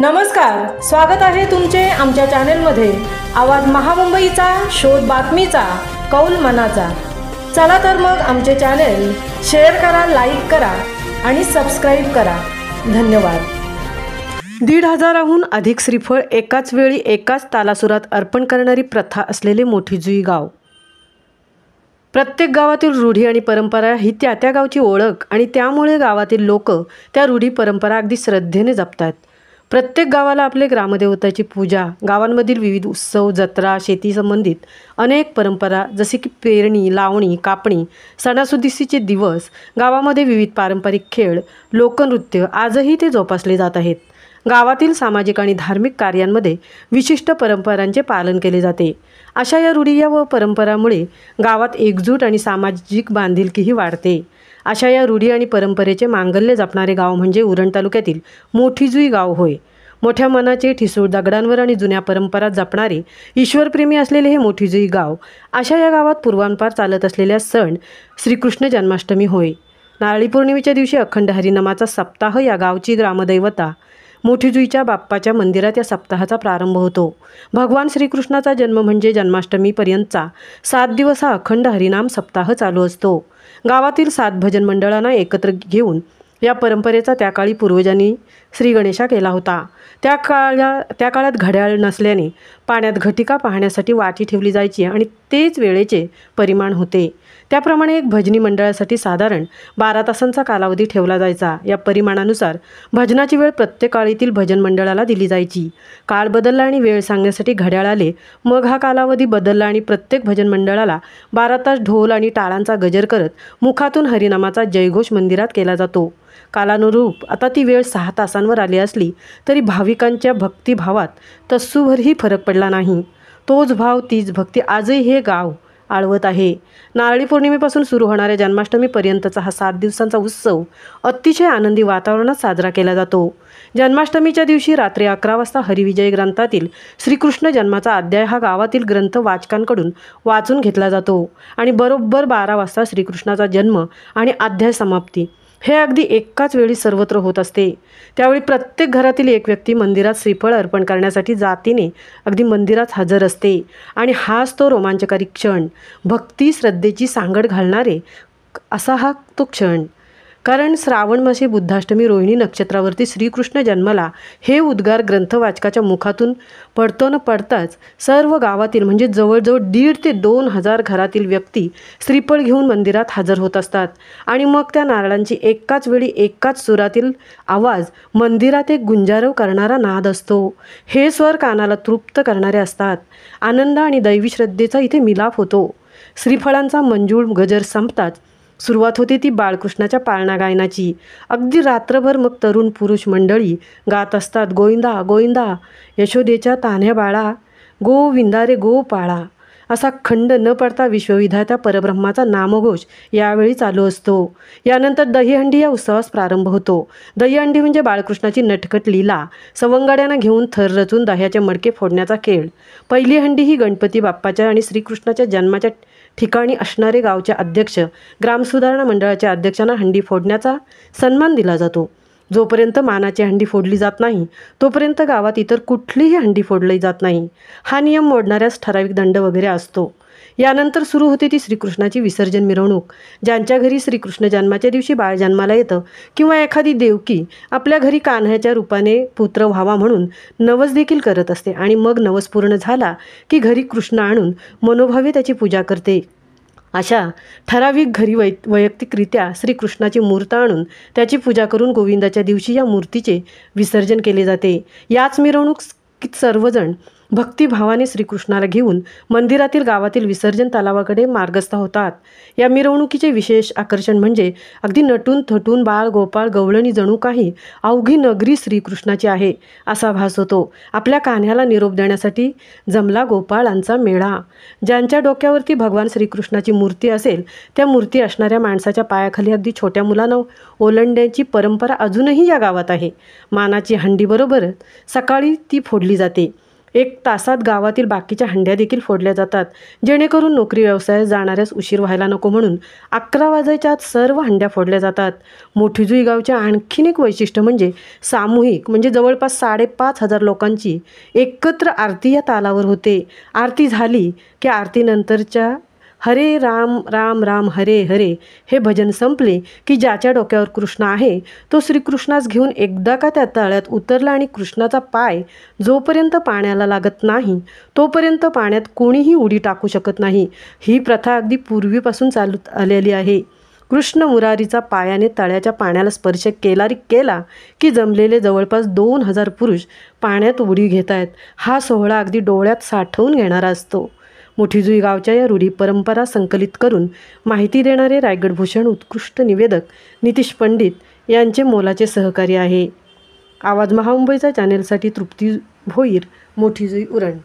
नमस्कार, स्वागत आहे तुमचे आमच्या चॅनेलमध्ये। आवाज महामुंबईचा, शोध बातमीचा, कौल मनाचा। चला तर मग आमचे चॅनेल शेअर करा, लाईक करा आणि सबस्क्राईब करा। धन्यवाद। 1,500हून अधिक श्रीफळ एकाच वेळी एकाच तालासुरात अर्पण करणारी प्रथा असलेले मोठीजुई गाव। प्रत्येक गावातील रूढी आणि परंपरा ही त्या गावची ओळख आणि त्यामुळे गावातील लोक त्या रूढी परंपरा अगदी श्रद्धेने जपतात। प्रत्येक गावाला आपले ग्रामदेवताची पूजा, गावांमधील विविध उत्सव, जत्रा, शेती संबंधित अनेक परंपरा जसे की पेरणी, लावणी, कापणी, सणासुदीचे दिवस, गावामध्ये विविध पारंपरिक खेळ, लोकनृत्य आजही ते जोपासले जात आहेत। गावातील सामाजिक आणि धार्मिक कार्यांमध्ये विशिष्ट परंपरांचे पालन केले जाते। अशा या रूढी व परंपरांमुळे गावात एकजूट आणि सामाजिक बांधिलकीही वाढते। अशा या रूढी आणि परंपरेचे मांगल्य जपणारे गाव म्हणजे उरण तालुक्यातील मोठीजुई गाव होय। मोठ्या मनाचे, ठिसूळ दगडांवर आणि जुन्या परंपरा जपणारे, ईश्वरप्रेमी असलेले हे मोठीजुई गाव। अशा या गावात पूर्वांपार चालत असलेल्या सण श्रीकृष्ण जन्माष्टमी होय। नारळी पौर्णिमेच्या दिवशी अखंड हरिनामाचा सप्ताह या गावची ग्रामदैवता मोठीजुईच्या बाप्पाच्या मंदिरात या सप्ताहाचा प्रारंभ होतो। भगवान श्रीकृष्णाचा जन्म म्हणजे जन्माष्टमीपर्यंतचा 7 दिवस हा अखंड हरिनाम सप्ताह चालू असतो। गावातील 7 भजन मंडळांना एकत्र घेऊन या परंपरेचा त्या काळी पूर्वजांनी श्री गणेशा केला होता। त्या काळात घड्याळ नसल्याने पाण्यात घटिका पाहण्यासाठी वाटी ठेवली जायची आणि तेच वेळेचे परिमाण होते। त्याप्रमाणे एक भजनी मंडळासाठी साधारण 12 तासांचा कालावधी ठेवला जायचा। या परिमाणानुसार भजनाची वेळ प्रत्येक काळीतील भजन मंडळाला दिली जायची। काळ बदलला आणि वेळ सांगण्यासाठी घड्याळ आले, मग हा कालावधी बदलला आणि प्रत्येक भजन मंडळाला 12 तास ढोल आणि टाळांचा गजर करत मुखातून हरिनामाचा जयघोष मंदिरात केला जातो। कालानुरूप आता ती वेळ 6 तासांवर आली असली तरी भाविकांच्या भक्तिभावात तत्सूभरही फरक पडला नाही। तोच भाव, तीच भक्ती आजही हे गाव आळवत आहे। नारळी पौर्णिमेपासून सुरू होणाऱ्या जन्माष्टमीपर्यंतचा हा 7 दिवसांचा उत्सव अतिशय आनंदी वातावरणात साजरा केला जातो। जन्माष्टमीच्या दिवशी रात्री 11 वाजता हरिविजय ग्रंथातील श्रीकृष्ण जन्माचा अध्याय हा गावातील ग्रंथ वाचकांकडून वाचून घेतला जातो आणि बरोबर 12 वाजता श्रीकृष्णाचा जन्म आणि अध्याय समाप्ती हे अगदी एकाच वेळी सर्वत्र होत असते। त्यावेळी प्रत्येक घरातील एक व्यक्ती मंदिरात श्रीफळ अर्पण करण्यासाठी जातीने अगदी मंदिरात हजर असते आणि हाच तो रोमांचकारी क्षण, भक्ती श्रद्धेची सांगड घालणारे असा हा तो क्षण। कारण श्रावण मासे बुद्धाष्टमी रोहिणी नक्षत्रावरती श्रीकृष्ण जन्मला हे उद्गार ग्रंथवाचकाच्या मुखातून पडतो न पडताच सर्व गावातील म्हणजे जवळजवळ 1,500 ते 2,000 घरातील व्यक्ती श्रीफळ घेऊन मंदिरात हजर होत असतात आणि मग त्या नारळांची एकाच वेळी एकाच सुरातील आवाज मंदिरात एक गुंजारव करणारा नाद असतो। हे स्वर कानाला तृप्त करणारे असतात। आनंद आणि दैवी श्रद्धेचा इथे मिलाप होतो। श्रीफळांचा मंजूळ गजर संपताच सुरुवात होते ती बाळकृष्णाच्या पाळणा गायनाची। अगदी रात्रभर मग तरुण पुरुष मंडळी गात असतात, गोविंदा गोविंदा यशोदेच्या तान्ह्या बाळा, गोविंदा रे गोपाळा, असा खंड न पडता विश्वविधात्या परब्रह्माचा नामघोष यावेळी चालू असतो। यानंतर दहीहंडी या उत्सवास प्रारंभ होतो। दहीहंडी म्हणजे बाळकृष्णाची नटखट लीला सवंगड्यांना घेऊन थर रचून दह्याचे मडके फोडण्याचा खेळ। पहिली हंडी ही गणपती बाप्पाच्या आणि श्रीकृष्णाच्या जन्माच्या ठिकाणी असणारे गावचे अध्यक्ष, ग्रामसुधारणा मंडळाच्या अध्यक्षांना हंडी फोडण्याचा सन्मान दिला जातो। जोपर्यंत मानाची हंडी फोडली जात नाही तोपर्यंत गावात इतर कुठलीही हंडी फोडली जात नाही। हा नियम मोडणाऱ्यास ठराविक दंड वगैरे असतो। यानंतर सुरू होते ती श्रीकृष्णाची विसर्जन मिरवणूक। ज्यांच्या घरी श्रीकृष्ण जन्माच्या दिवशी बाळ जन्माला येतं किंवा एखादी देवकी आपल्या घरी कान्ह्याच्या रूपाने पुत्र व्हावा म्हणून नवस देखील करत असते आणि मग नवस पूर्ण झाला की घरी कृष्ण आणून मनोभावे त्याची पूजा करते। अशा ठराविक घरी वैयक्तिकरित्या श्रीकृष्णाची मूर्त आणून त्याची पूजा करून गोविंदाच्या दिवशी या मूर्तीचे विसर्जन केले जाते। याच मिरवणूक सर्वजण भक्तिभावाने श्रीकृष्णाला घेऊन मंदिरातील गावातील विसर्जन तलावाकडे मार्गस्थ होतात। या मिरवणुकीचे विशेष आकर्षण म्हणजे अगदी नटून थटून बाळ गोपाळ गवळणी जणू काही अवघी नगरी श्रीकृष्णाची आहे असा भास होतो। आपल्या कान्ह्याला निरोप देण्यासाठी जमला गोपाळांचा मेळा। ज्यांच्या डोक्यावरती भगवान श्रीकृष्णाची मूर्ती असेल त्या मूर्ती असणाऱ्या माणसाच्या पायाखाली अगदी छोट्या मुलांना ओलांडण्याची परंपरा अजूनही या गावात आहे। मानाची हंडी बरोबरच सकाळी ती फोडली जाते। 1 तासात गावातील बाकीच्या हंड्या देखील फोडल्या जातात, जेणेकरून नोकरी व्यवसायात जाणाऱ्यास उशीर व्हायला नको म्हणून 11 वाजायच्या आत सर्व हंड्या फोडल्या जातात. मोठी जुई गावचे आणखीन एक वैशिष्ट्य म्हणजे सामूहिक, म्हणजे जवळपास 5,500 लोकांची एकत्र आरती या तालावर होते. आरती झाली की आरतीनंतरच्या हरे राम राम राम हरे हरे हे भजन संपले की ज्याच्या डोक्यावर कृष्ण आहे तो श्रीकृष्णास घेऊन एकदा का त्या तळ्यात उतरला आणि कृष्णाचा पाय जोपर्यंत पाण्याला लागत नाही तोपर्यंत पाण्यात कोणीही उडी टाकू शकत नाही. ही प्रथा अगदी पूर्वीपासून चालत आलेली आहे. कृष्ण मुरारीचा पायाने तळ्याच्या पाण्याला स्पर्श केला की जमलेले जवळपास 2000 पुरुष पाण्यात उडी घेत आहेत. हा सोहळा अगदी डोळ्यात साठवून घेणारा असतो. मोठी जुई गावच्या या रूढी परंपरा संकलित करून माहिती देणारे रायगड भूषण उत्कृष्ट निवेदक नितीश पंडित यांचे मोलाचे सहकार्य आहे. आवाज महामुंबईचा चॅनेलसाठी तृप्ती भोईर, मोठी जुई उरण.